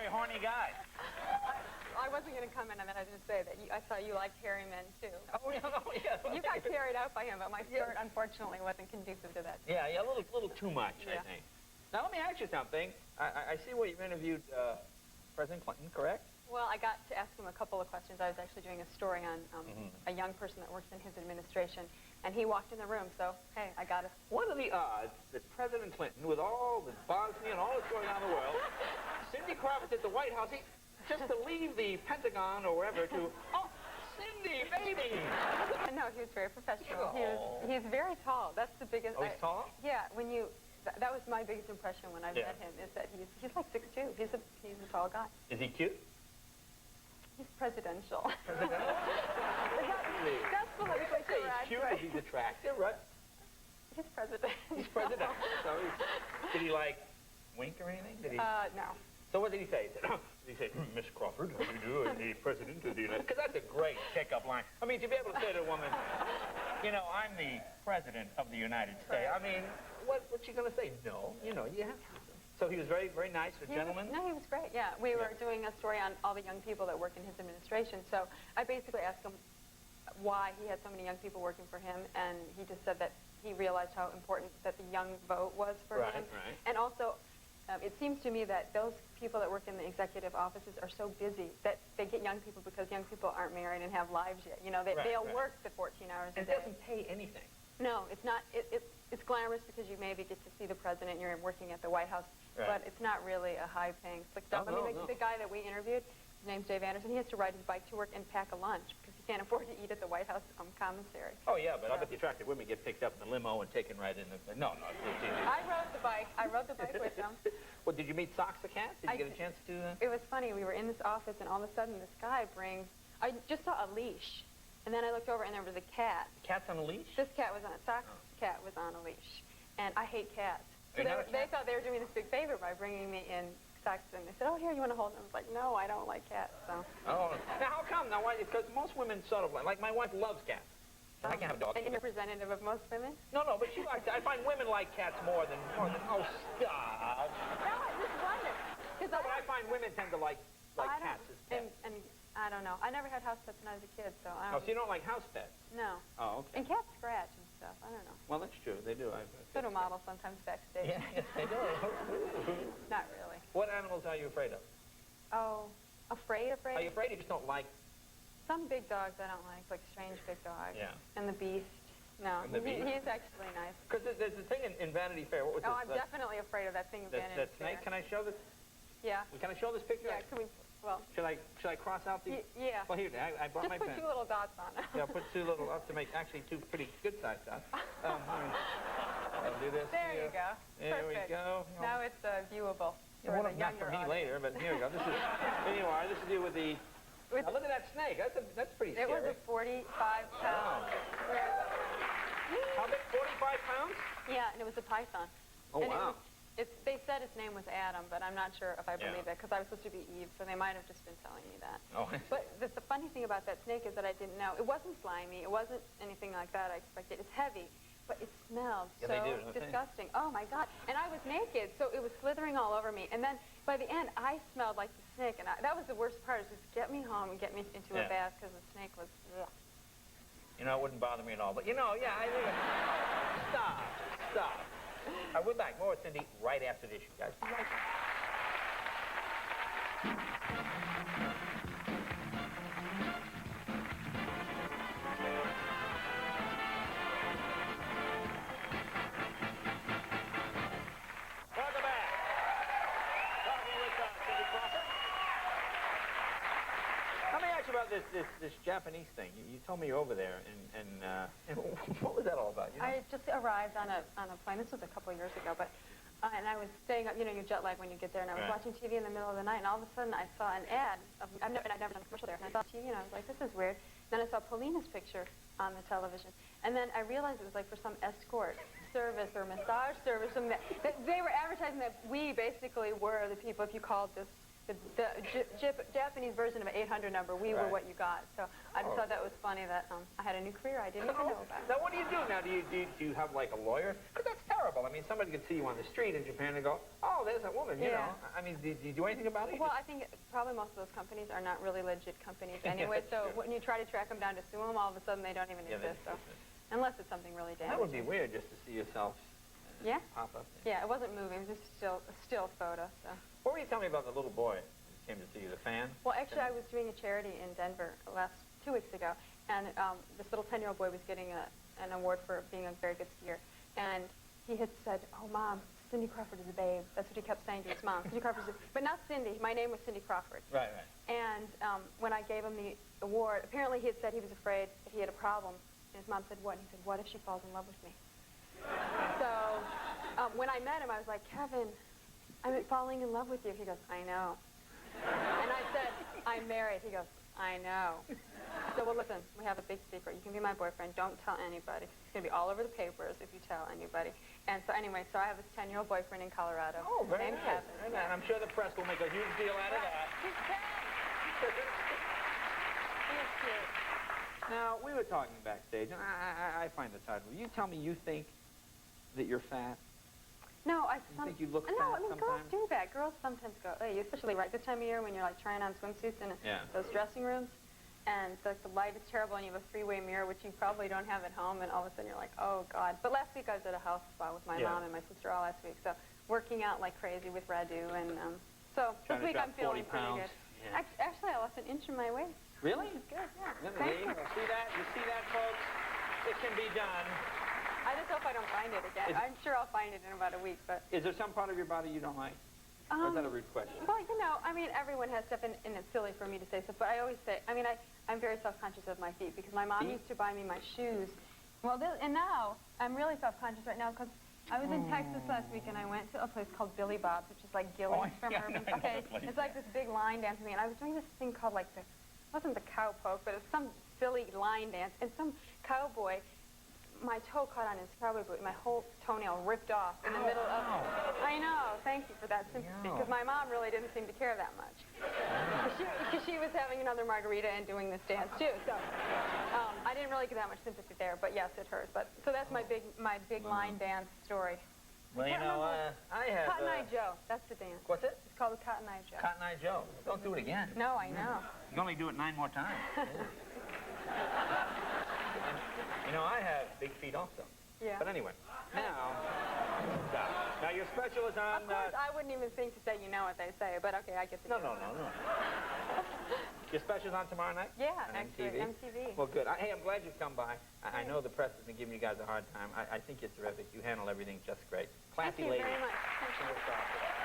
very horny guy. I wasn't going to comment on that. I was going to say that I saw you liked hairy men, too. Oh, yeah. You got carried out by him, but my skirt, unfortunately, wasn't conducive to that. Yeah, a little too much, I think. Now, let me ask you something. I see where you've interviewed President Clinton, correct? Well, I got to ask him a couple of questions. I was actually doing a story on a young person that works in his administration, and he walked in the room, so, hey, I got it. What are the odds that President Clinton, with all the Bosnia and all that's going on in the world, Cindy Crawford at the White House, just to leave the Pentagon or wherever to, oh, Cindy, baby! No, he was very professional. He's very tall. That's the biggest... Oh, he's tall? Yeah, when you... That was my biggest impression when I met him, is that he's like 6'2". He's a tall guy. Is he cute? He's presidential. Presidential? That's politically correct. He's cute, right? He's attractive, right? He's presidential. He's presidential. So did he, like, wink or anything? Did he? No. So what did he say? Did he say, Miss Crawford, how do you do? I'm the president of the United States. Because that's a great pickup line. I mean, to be able to say to a woman, you know, I'm the president of the United States. I mean, what's she going to say? No. You know, you have to. So he was very, very nice, a gentleman? No, he was great, yeah. We were doing a story on all the young people that work in his administration. So I basically asked him why he had so many young people working for him, and he just said that he realized how important that the young vote was for him. Right. And also, it seems to me that those people that work in the executive offices are so busy that they get young people because young people aren't married and have lives yet. You know, they'll work the 14 hours a day. And it doesn't pay anything. No, it's not. It's glamorous because you maybe get to see the president. You're working at the White House, but it's not really a high-paying slick job. The guy that we interviewed, his name's Dave Anderson. He has to ride his bike to work and pack a lunch because he can't afford to eat at the White House commissary. Oh yeah, but I bet the attractive women get picked up in the limo and taken right in the. No. I rode the bike. I rode the bike with him. Well, did you meet Socks the cat? Did you get a chance to? It was funny. We were in this office, and all of a sudden, this guy brings. I just saw a leash. And then I looked over, and there was a cat. The cat's on a leash? This cat was on Socks' cat was on a leash. And I hate cats. So they thought they were doing this big favor by bringing me in Socks. And they said, oh, here, you want to hold him? I was like, no, I don't like cats. So. Oh. Now, how come? Now, why? Because most women sort of like my wife loves cats. I can't have dogs. And you're representative of most women? No, but she likes. I find women like cats more than. Oh, stop. No, I just wondered. But I find women tend to like cats as pets. And I don't know. I never had house pets when I was a kid, so I don't. Oh, so you don't like house pets? No. Oh, okay. And cats scratch and stuff. I don't know. Well, that's true. They do. So do models sometimes backstage. Yeah, yes, they do. Not really. What animals are you afraid of? Oh, afraid? Are you afraid you just don't like? Some big dogs I don't like strange big dogs. Yeah. And the Beast. No, he's actually nice. Because there's a thing in Vanity Fair. What was this? Oh, I'm definitely afraid of that thing in Vanity Fair. That snake? Can I show this? Yeah. Can I show this picture? Yeah, can we? Well. Should I cross out the? Yeah. Well, here, I brought my pen. Just put 2 little dots on it. Yeah, put 2 little dots to make actually 2 pretty good-sized dots. I'll do this. There you go. There Perfect. we go. Now it's viewable. Well, not for me later, but here we go. Here you are. This is you with the. Now look at that snake. That's pretty scary. It was a 45 pound. How big? 45 pounds? Yeah, and it was a python. Oh, and wow. They said its name was Adam, but I'm not sure if I believe that because I was supposed to be Eve, so they might have just been telling me that. Oh. But the funny thing about that snake is that I didn't know. It wasn't slimy. It wasn't anything like that I expected. It's heavy, but it smelled so disgusting. Oh, my God. And I was naked, so it was slithering all over me. And then by the end, I smelled like the snake, and that was the worst part, is just get me home and get me into a bath because the snake was, ugh. You know, it wouldn't bother me at all. But, you know, yeah, I think Stop. We're back. More with Cindy right after this, you guys. Right. Welcome back. Talking with Cindy Crawford. Let me ask you about this Japanese thing. You told me you're over there, and what was that all about? You know? I just arrived on a plane. This was a couple of years ago, but and I was staying up. You know, you jet lag when you get there, and I was watching TV in the middle of the night, and all of a sudden I saw an ad. I'd never done a commercial there, and I saw TV, and I was like, this is weird. Then I saw Paulina's picture on the television, and then I realized it was like for some escort service or massage service, and that they were advertising that we basically were the people. If you called this Japanese version of an 800 number. We were what you got. So I just thought that was funny that I had a new career I didn't even know about. Now, what do you do now? Do you have, like, a lawyer? Because that's terrible. I mean, somebody could see you on the street in Japan and go, oh, there's that woman, you know. I mean, do you do anything about it? Well, I think probably most of those companies are not really legit companies anyway. So when you try to track them down to sue them, all of a sudden they don't even exist. So unless it's something really damaging. That would be weird just to see yourself pop up. Yeah, it wasn't moving. It was just a still photo. So. What were you telling me about the little boy who came to see you, the fan? Well, actually, I was doing a charity in Denver 2 weeks ago, and this little 10-year-old boy was getting an award for being a very good skier. And he had said, oh, Mom, Cindy Crawford is a babe. That's what he kept saying to his mom. Cindy Crawford is a... But not Cindy. My name was Cindy Crawford. Right. And when I gave him the award, apparently he had said he was afraid if he had a problem. And his mom said, what? And he said, what if she falls in love with me? So when I met him, I was like, Kevin, I'm falling in love with you. He goes, I know. And I said, I'm married. He goes, I know. So, well, listen, we have a big secret. You can be my boyfriend. Don't tell anybody. It's going to be all over the papers if you tell anybody. And so anyway, so I have this 10-year-old boyfriend in Colorado. Oh, very named nice. Kevin. And I'm sure the press will make a huge deal out of that. He's 10. He is cute. Now, we were talking backstage, and I find this hard. You tell me you think that you're fat. No, think you look no, fat I mean, sometimes? girls do that. Girls sometimes go, hey, especially right this time of year when you're like trying on swimsuits in those dressing rooms, and the light is terrible, and you have a three-way mirror, which you probably don't have at home, and all of a sudden you're like, oh, God. But last week I was at a house spa with my mom and my sister all last week, so working out like crazy with Radu, and so this week I'm feeling pretty good. Yeah. Actually, I lost an inch in my waist. Really? It's good, yeah. See that? You see that, folks? It can be done. I just hope I don't find it again. I'm sure I'll find it in about a week, but... Is there some part of your body you don't like? Or is that a rude question? Well, you know, I mean, everyone has stuff, and it's silly for me to say stuff, but I always say, I mean, I'm very self-conscious of my feet, because my mom used to buy me my shoes. Well, and now, I'm really self-conscious right now, because I was in Texas last week, and I went to a place called Billy Bob's, which is like Gillies from Urban. Okay, it's like this big line dance thing, and I was doing this thing called like the, it wasn't the cow poke, but it was some silly line dance, and some cowboy, my toe caught on his cowboy boot, and my whole toenail ripped off in the middle of... I know, thank you for that sympathy, because my mom really didn't seem to care that much. Because she was having another margarita and doing this dance, too, so I didn't really get that much sympathy there, but yes, it hurt. But so that's my big line dance story. Well, you know, I have... Cotton Eye Joe, that's the dance. What's it? It's called the Cotton Eye Joe. Cotton Eye Joe. Don't do it again. No, I know. You can only do it 9 more times. You know, I have big feet also. Yeah. But anyway, now your special is on... Of course, I wouldn't even think to say you know what they say, but okay, I get the... No. Your special's on tomorrow night? Yeah, on actually, MTV. Well, good. Hey, I'm glad you've come by. I know the press has been giving you guys a hard time. I think you're terrific. You handle everything just great. Classy lady. Thank you very much.